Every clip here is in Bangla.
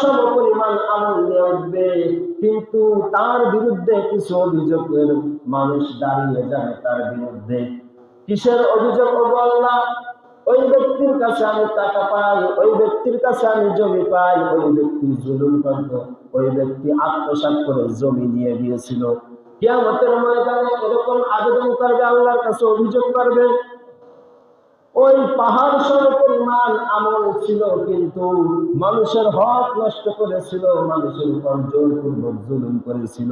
সমপরিমাণ আমল নিয়ে উঠবে, কিন্তু তার বিরুদ্ধে কিছু অভিযোগের মানুষ দাঁড়িয়ে যাবে তার বিরুদ্ধে। কিসের অভিযোগ? ও আল্লাহ, ওই ব্যক্তির কাছে আমি টাকা পাই, ওই ব্যক্তির কাছে আমি জমি পাই, ওই ব্যক্তি জুলুম করত, ওই ব্যক্তি আত্মসাৎ করে জমি নিয়ে গিয়েছিল। কিয়ামতের ময়দানে এরকম আবেদন করবে, আল্লাহর কাছে অভিযোগ করবে। ওই পাহাড় সমপরিমাণ আমল ছিল, কিন্তু মানুষের হক নষ্ট করেছিল, মানুষের উপর জোরপূর্বক জুলুম করেছিল।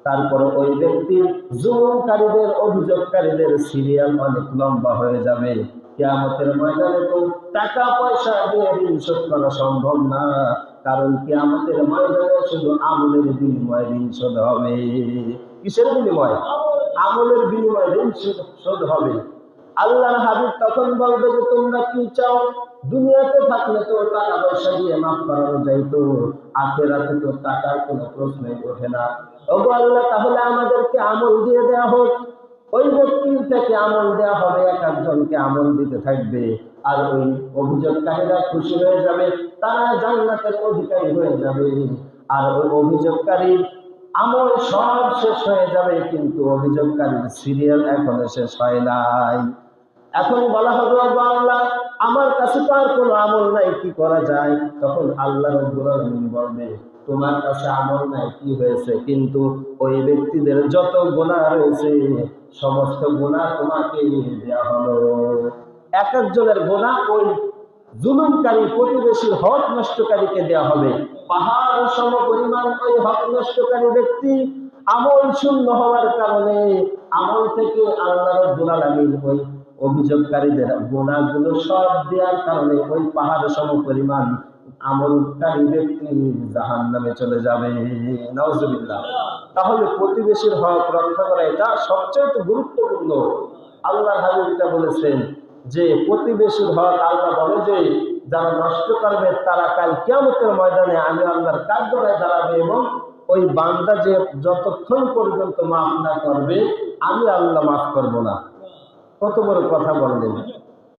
তারপর ওই ব্যক্তির জুলুমকারীদের, অভিযোগকারীদের সিরিয়াল অনেক লম্বা হয়ে যাবে। কিয়ামতের ময়দানে তো টাকা পয়সা দিয়ে ঋণ শোধ করা সম্ভব না, কারণ কিয়ামতের ময়দানে শুধু আমলের বিনিময়ে ঋণ শোধ হবে। কিসের বিনিময়? আমলের বিনিময়ে ঋণ শোধ হবে। আল্লাহর হাবিব তখন বলবে যে তোমরা কি চাও? দুনিয়াতে থাকলে তো টাকা পয়সা দিয়ে মাফ করানো যাইতো, আখিরাতে তো টাকার কোনো প্রশ্নই ওঠে না। ওগো আল্লাহ, তাহলে আমাদেরকে আমল দিয়ে দেয়া হোক। ওই ব্যক্তির থেকে আমল দেয়া হবে, এক একজনকে আমল দিতে থাকবে। আর ওই অভিযোগকারীরা খুশি হয়ে যাবে, তারা জান্নাতের অধিকারী হয়ে যাবে। আর ওই অভিযোগকারীর আমল সব শেষ হয়ে যাবে, কিন্তু অভিযোগকারীর সিরিয়াল এখনো শেষ হয় নাই। এখন বলা হবে, আল্লাহ, আমার কাছে তো আর কোনো আমল নাই, কি করা যায়? তখন আল্লাহ রাব্বুল আলামিন বলবে, তোমার কাছে আমল নাই, কি হয়েছে? কিন্তু ওই ব্যক্তিদের যত গুনাহ রয়েছে সমস্ত গুনাহ তোমাকে দেয়া হলো। এক একজনের গুনাহ ওই জুলুমকারী প্রতিবেশীর হক নষ্টকারীকে দেয়া হবে। পাহাড় সম পরিমাণ ওই হক নষ্টকারী ব্যক্তি আমল শূন্য হওয়ার কারণে, আমল থেকে আল্লাহ রাব্বুল আলামিন ওই অভিযোগকারীদের গুনাহগুলো সব দেওয়ার কারণে ওই পাহাড় সম পরিমাণ আমলকারী ব্যক্তি জাহান্নামে চলে যাবে। নাউজুবিল্লাহ। তাহলে প্রতিবেশীর হক রক্ষা করা এটা সবচেয়ে গুরুত্বপূর্ণ। আল্লাহর হাবিব এটা বলেছেন যে প্রতিবেশীর হক, আল্লাহ বলে যে যারা নষ্ট করবে তারা কাল কিয়ামতের ময়দানে আমি আল্লাহর কাঠগড়ায় দাঁড়াবে, এবং ওই বান্দা যে যতক্ষণ পর্যন্ত মাফ না করবে আমি আল্লাহ মাফ করব না। কত বড় কথা বললেন!